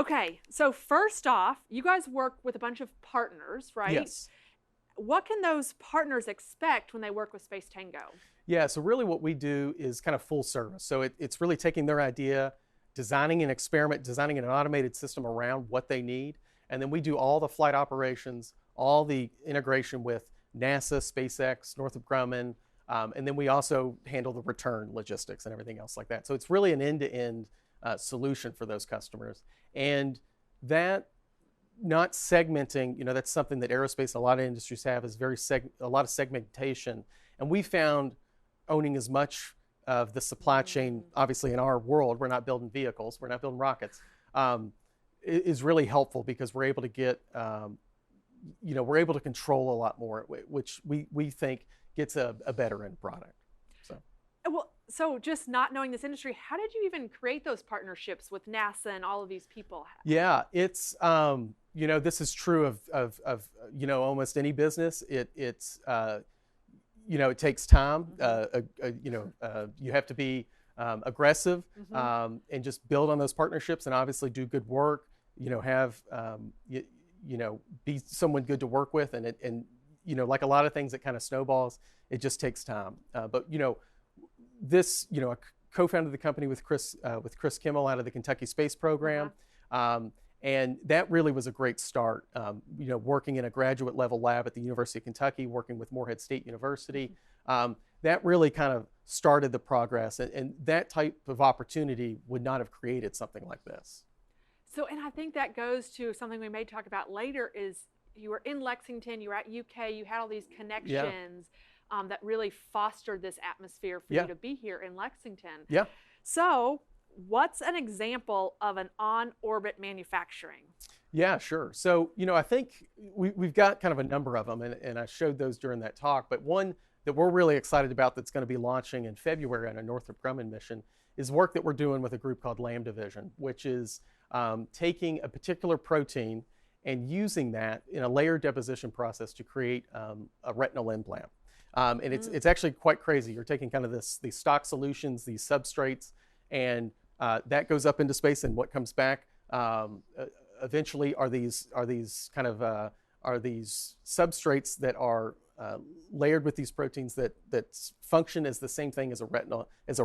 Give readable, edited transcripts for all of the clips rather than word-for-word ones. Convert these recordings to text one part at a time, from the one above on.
Okay, so first off, you guys work with a bunch of partners, right? Yes. What can those partners expect when they work with Space Tango? Yeah, so really what we do is kind of full service. So it's really taking their idea, designing an experiment, designing an automated system around what they need, and then we do all the flight operations, all the integration with NASA, SpaceX, Northrop Grumman, and then we also handle the return logistics and everything else like that. So it's really an end-to-end solution for those customers. And that not segmenting, that's something that aerospace, a lot of industries have, is a lot of segmentation. And we found owning as much of the supply chain, obviously in our world, we're not building vehicles, we're not building rockets, is really helpful because we're able to get, we're able to control a lot more, which we think gets a better end product. Well, so just not knowing this industry, how did you even create those partnerships with NASA and all of these people? Yeah, it's, this is true of almost any business. It takes time. You have to be aggressive and just build on those partnerships and obviously do good work. Have be someone good to work with, and like a lot of things that kind of snowballs, it just takes time. But I co-founded the company with Chris Kimmel out of the Kentucky Space Program. And that really was a great start, working in a graduate level lab at the University of Kentucky, working with Morehead State University. That really kind of started the progress, and that type of opportunity would not have created something like this. So, and I think that goes to something we may talk about later is you were in Lexington, you were at UK, you had all these connections that really fostered this atmosphere for you to be here in Lexington. Yeah. So, what's an example of an on-orbit manufacturing? Yeah, sure. So, I think we've got kind of a number of them, and I showed those during that talk. But one that we're really excited about that's going to be launching in February on a Northrop Grumman mission is work that we're doing with a group called Lambda Vision, which is taking a particular protein and using that in a layer deposition process to create a retinal implant. And it's actually quite crazy. You're taking kind of these stock solutions, these substrates, and that goes up into space, and what comes back eventually are these substrates that are layered with these proteins that function as the same thing as a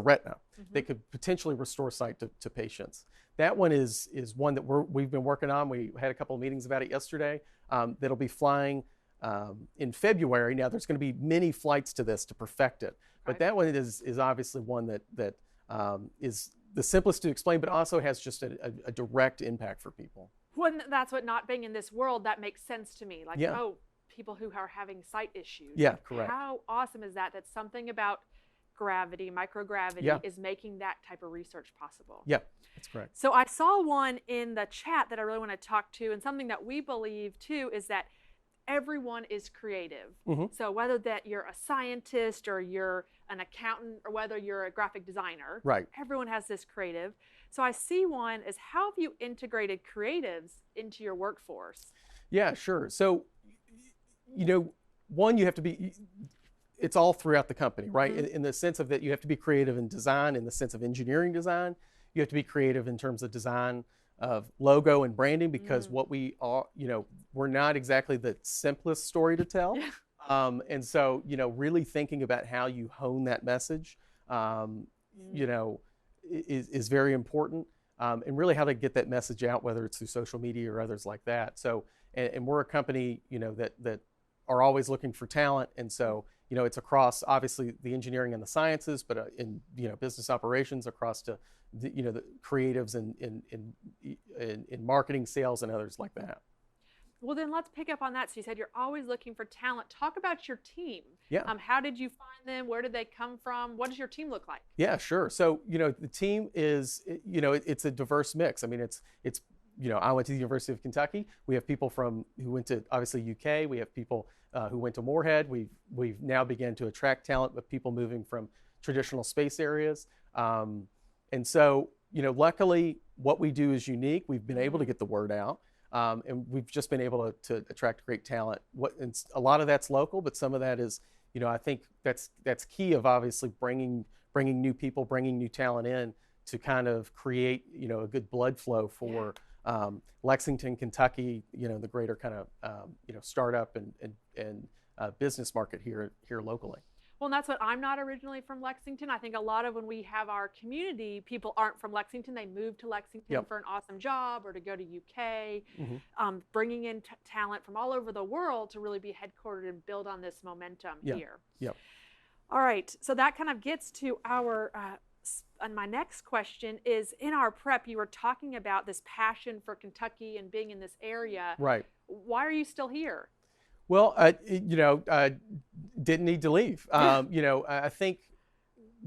retina. They could potentially restore sight to patients. That one is one that we've been working on. We had a couple of meetings about it yesterday. That'll be flying in February. Now there's going to be many flights to this to perfect it, but that one is obviously one that is the simplest to explain, but also has just a direct impact for people. Well, that's what not being in this world, that makes sense to me. Like, people who are having sight issues. Yeah, correct. How awesome is that? That something about gravity, microgravity, is making that type of research possible. Yeah, that's correct. So I saw one in the chat that I really want to talk to, and something that we believe too is that everyone is creative. So whether that you're a scientist or you're an accountant or whether you're a graphic designer, everyone has this creative. So I see one as, how have you integrated creatives into your workforce? Yeah, sure. So, one, you have to be, it's all throughout the company, right? In the sense of that you have to be creative in design, in the sense of engineering design. You have to be creative in terms of design of logo and branding, because what we are, we're not exactly the simplest story to tell. And so, really thinking about how you hone that message, is very important. And really how to get that message out, whether it's through social media or others like that. So, and we're a company, that are always looking for talent. And so, it's across obviously the engineering and the sciences, but in, business operations, across to the, the creatives in marketing, sales, and others like that. Well, then let's pick up on that. So you said you're always looking for talent. Talk about your team. Yeah. How did you find them? Where did they come from? What does your team look like? Yeah, sure. So, the team is, it's a diverse mix. I mean, it's I went to the University of Kentucky. We have people who went to obviously UK. We have people who went to Morehead. We've now begun to attract talent with people moving from traditional space areas. And so, luckily what we do is unique. We've been able to get the word out. And we've just been able to attract great talent. A lot of that's local, but some of that is, I think that's key of obviously bringing new people, bringing new talent in to kind of create, a good blood flow for Lexington, Kentucky, the greater kind of startup and business market here locally. Well, and that's what I'm not originally from Lexington. I think a lot of when we have our community, people aren't from Lexington. They move to Lexington for an awesome job or to go to UK, bringing in talent from all over the world to really be headquartered and build on this momentum here. Yep. All right. So that kind of gets to our, and my next question is, in our prep, you were talking about this passion for Kentucky and being in this area. Right. Why are you still here? Well, didn't need to leave. I think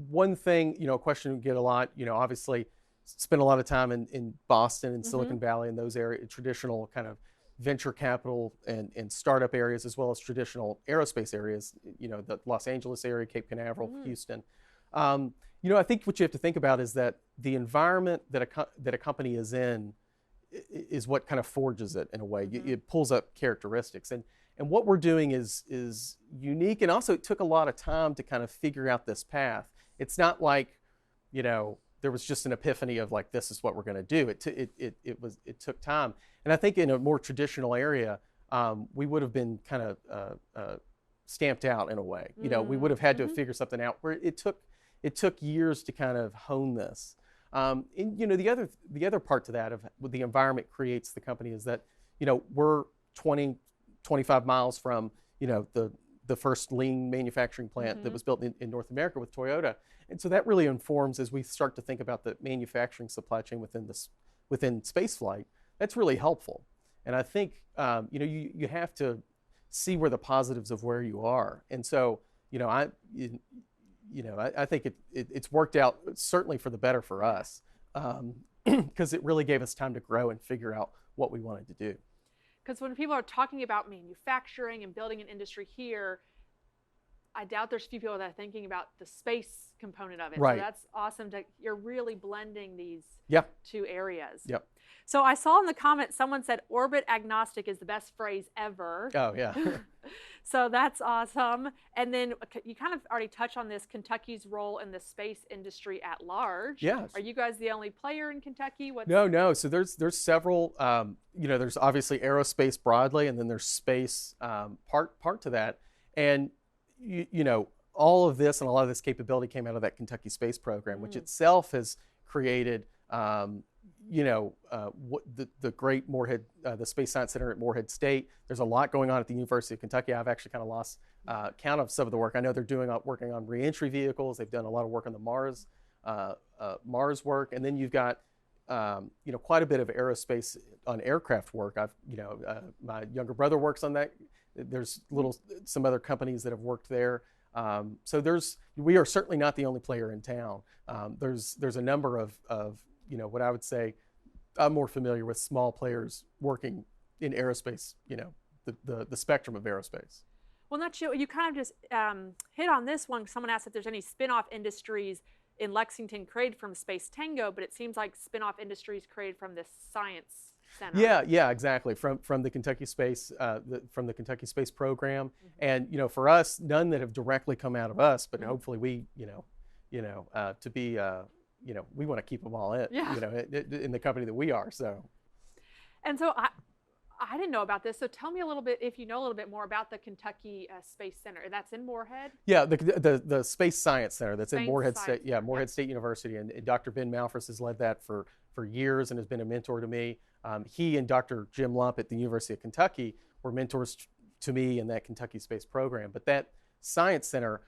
one thing, a question we get a lot, obviously spent a lot of time in Boston and Silicon Valley and those areas, traditional kind of venture capital and startup areas, as well as traditional aerospace areas, the Los Angeles area, Cape Canaveral, Houston. I think what you have to think about is that the environment that a company is in is what kind of forges it in a way. It pulls up characteristics. And what we're doing is unique, and also it took a lot of time to kind of figure out this path. It's not like, there was just an epiphany of like, this is what we're going to do. It took time, and I think in a more traditional area, we would have been kind of stamped out in a way. We would have had to figure something out. Where it took years to kind of hone this. And the other part to that of what the environment creates the company is that we're 25 miles from the first lean manufacturing plant that was built in North America with Toyota, and so that really informs as we start to think about the manufacturing supply chain within space flight. That's really helpful, and I think you have to see where the positives of where you are, and so I think it's worked out certainly for the better for us, because it really gave us time to grow and figure out what we wanted to do. Because when people are talking about manufacturing and building an industry here, I doubt there's few people that are thinking about the space component of it. Right. So that's awesome. You're really blending these two areas. Yep. So I saw in the comments someone said orbit agnostic is the best phrase ever. Oh, yeah. So that's awesome. And then you kind of already touched on this, Kentucky's role in the space industry at large. Yes. Are you guys the only player in Kentucky? No. So there's several, there's obviously aerospace broadly, and then there's space part to that. And, all of this and a lot of this capability came out of that Kentucky Space Program, which itself has created, the great Morehead, the Space Science Center at Morehead State. There's a lot going on at the University of Kentucky. I've actually kind of lost count of some of the work. I know they're working on reentry vehicles. They've done a lot of work on the Mars work, and then you've got quite a bit of aerospace on aircraft work. My younger brother works on that. There's some other companies that have worked there. So we are certainly not the only player in town. There's a number of what I would say I'm more familiar with small players working in aerospace, the spectrum of aerospace. Well, not you kind of just hit on this one. Someone asked if there's any spin-off industries in Lexington created from Space Tango, but it seems like spin-off industries created from this science center. Yeah, exactly. From the Kentucky Space, from the Kentucky Space Program, and for us, none that have directly come out of us, but hopefully we, to be, we want to keep them all in, in the company that we are. So. And so I didn't know about this. So tell me a little bit, if you know a little bit more about the Kentucky Space Center. That's in Morehead? Yeah, the Space Science Center that's in Morehead State. Yeah, Morehead State University, and Dr. Ben Malfris has led that for years and has been a mentor to me. He and Dr. Jim Lump at the University of Kentucky were mentors to me in that Kentucky Space Program. But that Science Center,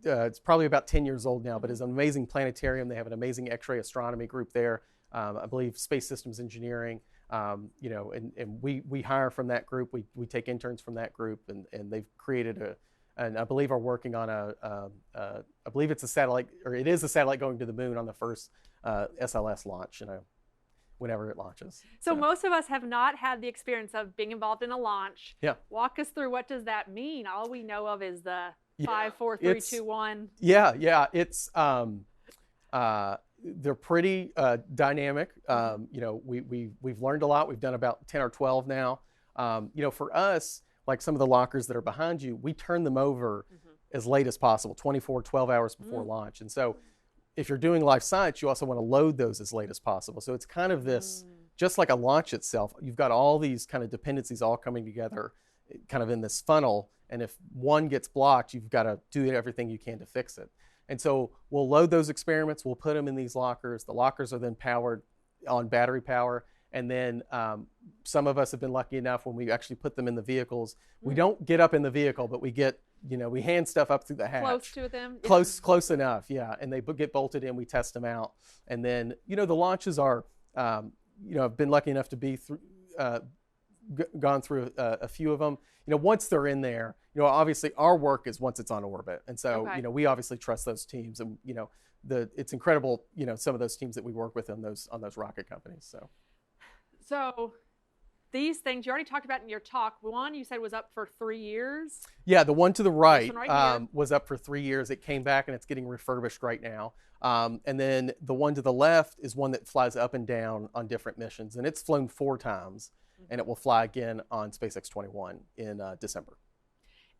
it's probably about 10 years old now, but it's an amazing planetarium. They have an amazing X-ray astronomy group there. I believe Space Systems Engineering. And we hire from that group. We take interns from that group, and they've created and I believe are working on I believe it's a satellite, or it is a satellite going to the moon on the first SLS launch, whenever it launches. So most of us have not had the experience of being involved in a launch. Yeah. Walk us through, what does that mean? All we know of is the 5, 4, 3, 2, 1. Yeah. It's they're pretty dynamic. We've learned a lot. We've done about 10 or 12 now. For us, like some of the lockers that are behind you, we turn them over as late as possible, 12 hours before launch. And so if you're doing life science, you also want to load those as late as possible. So it's kind of this, just like a launch itself, you've got all these kind of dependencies all coming together kind of in this funnel. And if one gets blocked, you've got to do everything you can to fix it. And so we'll load those experiments, we'll put them in these lockers. The lockers are then powered on battery power. And then some of us have been lucky enough when we actually put them in the vehicles. We don't get up in the vehicle, but we get, we hand stuff up through the hatch. Close to them? Close enough, yeah. And they get bolted in, we test them out. And then, the launches are, I've been lucky enough to be through, gone through a few of them. Once they're in there, obviously our work is once it's on orbit. And so, we obviously trust those teams. And, it's incredible, some of those teams that we work with on those rocket companies, So these things you already talked about in your talk. One you said was up for 3 years. Yeah, the one to the right, here. was up for 3 years. It came back and it's getting refurbished right now. And then the one to the left is one that flies up and down on different missions. And it's flown 4 times. And it will fly again on SpaceX 21 in December.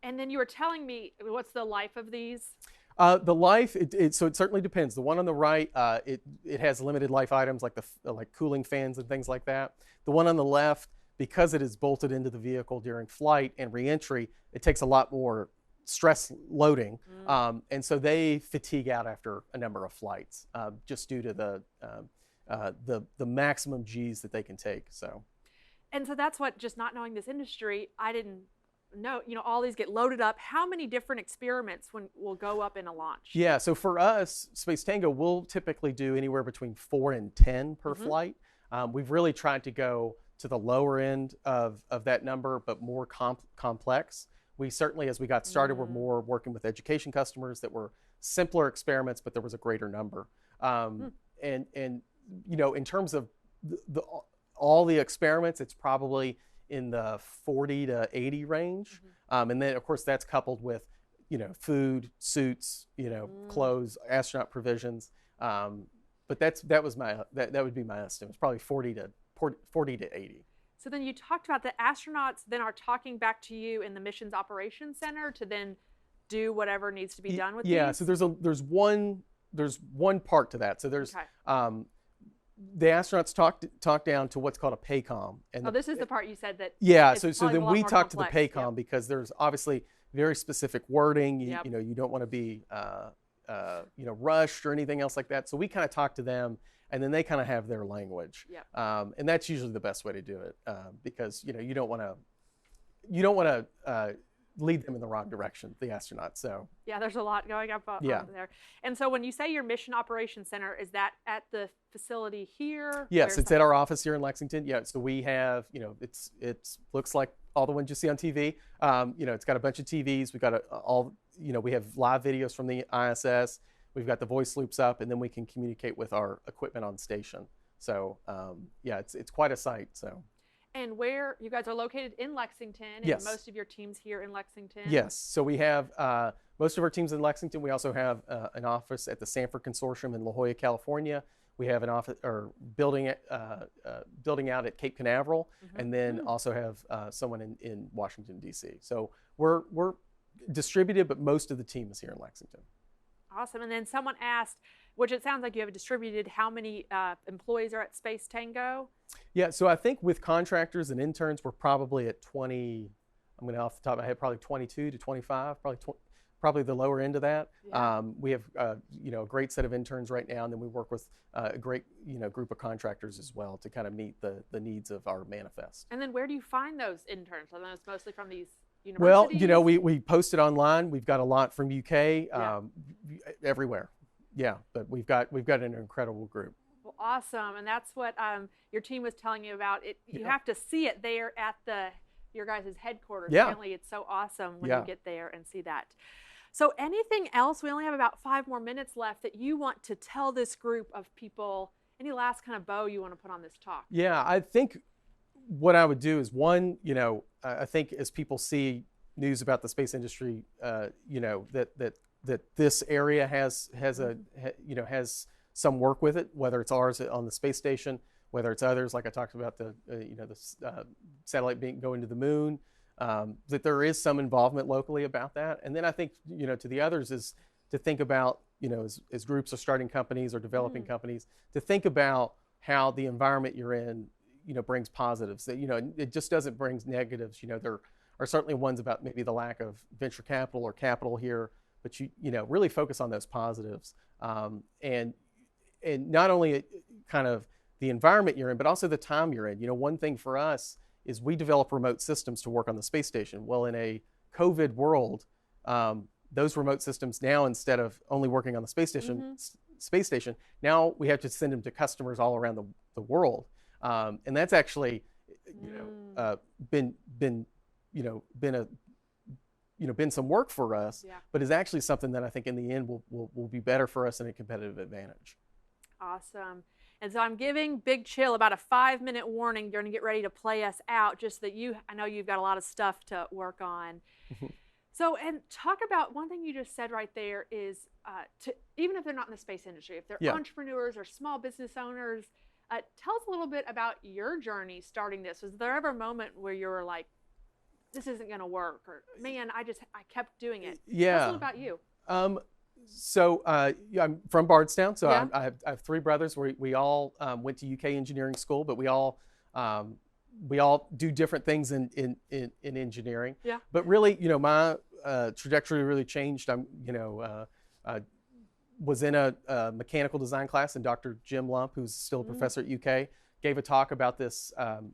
And then you were telling me, what's the life of these? The life, so it certainly depends. The one on the right, it has limited life items like like cooling fans and things like that. The one on the left, because it is bolted into the vehicle during flight and reentry, it takes a lot more stress loading, and so they fatigue out after a number of flights, just due to the maximum G's that they can take. And so that's what, just not knowing this industry, I didn't know, all these get loaded up. How many different experiments will go up in a launch? Yeah, so for us, Space Tango, we'll typically do anywhere between 4 and 10 per flight. We've really tried to go to the lower end of that number, but more complex. We certainly, as we got started, were more working with education customers that were simpler experiments, but there was a greater number. And in terms of all the experiments, it's probably in the 40 to 80 range. And then, of course, that's coupled with, food, suits, clothes, astronaut provisions. But that would be my estimate. It's probably 40 to 80. So then you talked about the astronauts then are talking back to you in the Missions Operations Center to then do whatever needs to be done with these? Yeah, so there's one part to that. So there's the astronauts talk down to what's called a PACOM. And this is the part you said that. Yeah, so then we talk complex. to the PACOM because there's obviously very specific wording. You don't want to be rushed or anything else like that. So we kind of talk to them, and then they kind of have their language. And that's usually the best way to do it, because you don't want to lead them in the wrong direction, the astronauts. So yeah, there's a lot going up there. And so when you say your Mission Operations Center, is that at the facility here? Yes, it's at our office here in Lexington. Yeah, so we have, it looks like all the ones you see on TV. It's got a bunch of TVs. We've got we have live videos from the ISS. We've got the voice loops up, and then we can communicate with our equipment on station. So it's quite a site. So. And where you guys are located in Lexington, and yes. Most of your teams here in Lexington? Yes, so we have most of our teams in Lexington. We also have an office at the Sanford Consortium in La Jolla, California. We have an office or building out at Cape Canaveral, and then also have someone in Washington, D.C. So we're distributed, but most of the team is here in Lexington. Awesome. And then someone asked, which it sounds like you have distributed, how many employees are at Space Tango? Yeah, so I think with contractors and interns, we're probably at 20, I'm going to off the top of my head, probably 22 to 25, probably the lower end of that. Yeah. We have a great set of interns right now, and then we work with a great group of contractors as well to kind of meet the needs of our manifest. And then where do you find those interns? Are those mostly from these universities? Well, we post it online. We've got a lot from UK, everywhere. Yeah, but we've got an incredible group. Well, awesome, and that's what your team was telling you about. You have to see it there at your guys' headquarters. Yeah. Apparently, it's so awesome when you get there and see that. So anything else? We only have about 5 more minutes left that you want to tell this group of people. Any last kind of bow you want to put on this talk? Yeah, I think what I would do is one, I think as people see news about the space industry, that this area has some work with it, whether it's ours on the space station, whether it's others, like I talked about the satellite going to the moon, that there is some involvement locally about that. And then I think, to the others is to think about, as groups are starting companies or developing companies, to think about how the environment you're in, brings positives. That, it just doesn't bring negatives. There are certainly ones about maybe the lack of venture capital or capital here, but really focus on those positives. And not only kind of the environment you're in, but also the time you're in. One thing for us is we develop remote systems to work on the space station. Well, in a COVID world, those remote systems now, instead of only working on the space station, now we have to send them to customers all around the world. And that's actually, been some work for us, but is actually something that I think in the end will be better for us and a competitive advantage. Awesome. And so I'm giving Big Chill about a 5-minute warning. You're going to get ready to play us out, just that I know you've got a lot of stuff to work on. So, and talk about one thing you just said right there is, even if they're not in the space industry, if they're entrepreneurs or small business owners, tell us a little bit about your journey starting this. Was there ever a moment where you were like, this isn't going to work, or man, I kept doing it? Tell us a little about you. So I'm from Bardstown. So I have 3 brothers. We all went to UK engineering school, but we all do different things in engineering. Yeah. But really, my trajectory really changed. Was in a mechanical design class, and Dr. Jim Lump, who's still a professor at UK, gave a talk about this kind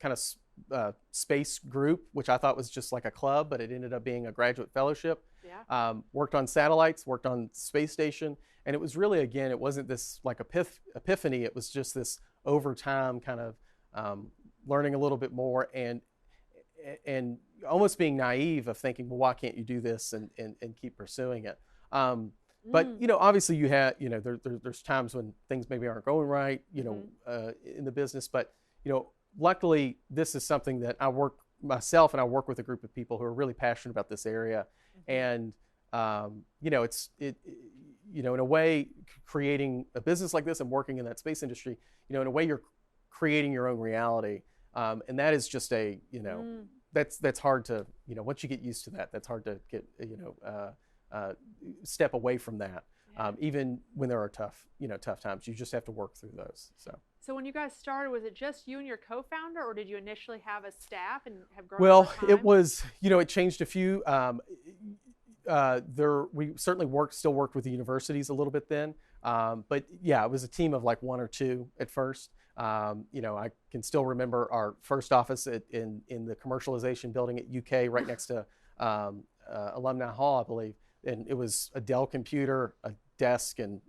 of space group, which I thought was just like a club, but it ended up being a graduate fellowship. Yeah. Worked on satellites, worked on space station, and it was really, again, it wasn't this like epiphany. It was just this over time kind of learning a little bit more and almost being naive of thinking, well, why can't you do this and keep pursuing it? But obviously you have, there's times when things maybe aren't going right, in the business. But luckily, this is something that I work with a group of people who are really passionate about this area, and in a way, creating a business like this and working in that space industry, in a way, you're creating your own reality, and that is just that's hard to, once you get used to that, that's hard to get, step away from that. Even when there are tough times, you just have to work through those. So when you guys started, was it just you and your co-founder, or did you initially have a staff and have grown? Well, it was, it changed a few. We certainly still worked with the universities a little bit then. But yeah, it was a team of like 1 or 2 at first. I can still remember our first office in the commercialization building at UK, right next to Alumni Hall, I believe. And it was a Dell computer, a desk, and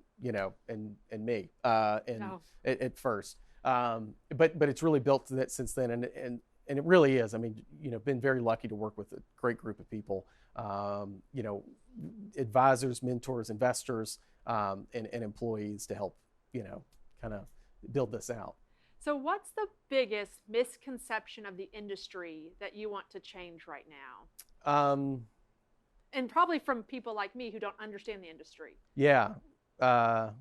me at first. But it's really built to that since then, and it really is. I mean, been very lucky to work with a great group of people. Advisors, mentors, investors, and employees to help kind of build this out. So what's the biggest misconception of the industry that you want to change right now? And probably from people like me who don't understand the industry. Yeah. I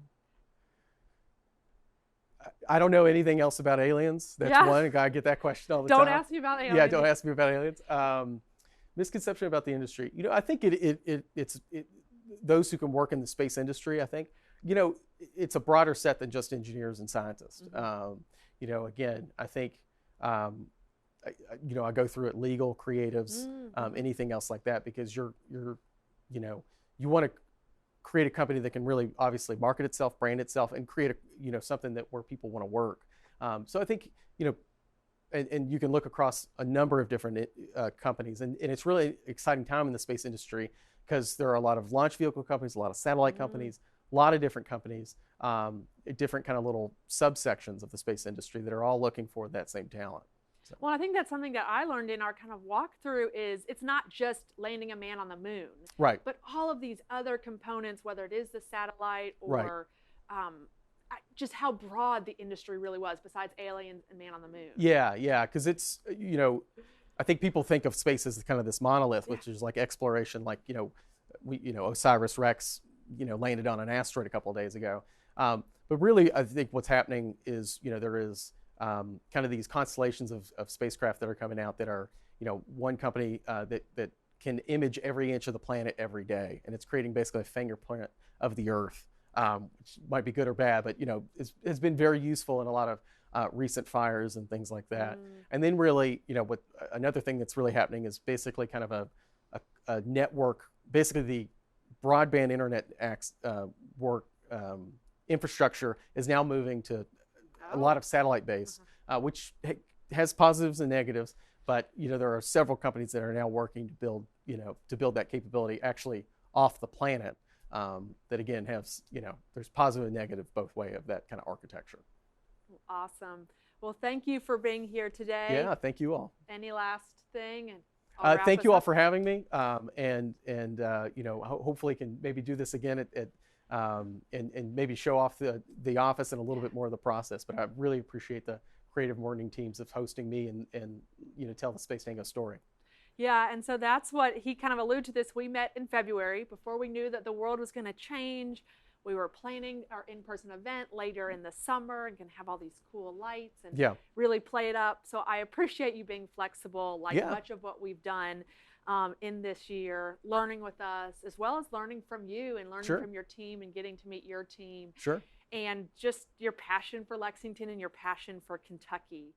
don't know anything else about aliens. That's one. I get that question all the time. Don't ask me about aliens. Yeah, don't ask me about aliens. Misconception about the industry. I think it's those who can work in the space industry, I think, it's a broader set than just engineers and scientists. Again, I think, I go through it, legal, creatives, anything else like that, because you want to create a company that can really obviously market itself, brand itself, and create something where people want to work. So I think, and you can look across a number of different companies, and it's really an exciting time in the space industry because there are a lot of launch vehicle companies, a lot of satellite companies, a lot of different companies, different kind of little subsections of the space industry that are all looking for that same talent. So. Well, I think that's something that I learned in our kind of walkthrough is it's not just landing a man on the moon, right? But all of these other components, whether it is the satellite or just how broad the industry really was besides aliens and man on the moon. Yeah, because it's, I think people think of space as kind of this monolith, which is like exploration, like, OSIRIS-REx, landed on an asteroid a couple of days ago. But really, I think what's happening is, there is kind of these constellations of spacecraft that are coming out that are, one company that can image every inch of the planet every day, and it's creating basically a fingerprint of the Earth, which might be good or bad, but has been very useful in a lot of recent fires and things like that. And then really, what another thing that's really happening is basically kind of a network, basically the broadband internet infrastructure is now moving to a lot of satellite based, which has positives and negatives. But there are several companies that are now working to build that capability actually off the planet. That again has there's positive and negative both way of that kind of architecture. Awesome. Well, thank you for being here today. Yeah, thank you all. Any last thing? Thank you all for having me, and hopefully can maybe do this again and maybe show off the office and a little bit more of the process. But I really appreciate the Creative Morning teams of hosting me and tell the Space Tango story. Yeah, and so that's what he kind of alluded to this. We met in February before we knew that the world was going to change. We were planning our in-person event later in the summer and can have all these cool lights and really play it up. So I appreciate you being flexible, like much of what we've done in this year, learning with us, as well as learning from you and learning from your team and getting to meet your team. Sure. And just your passion for Lexington and your passion for Kentucky.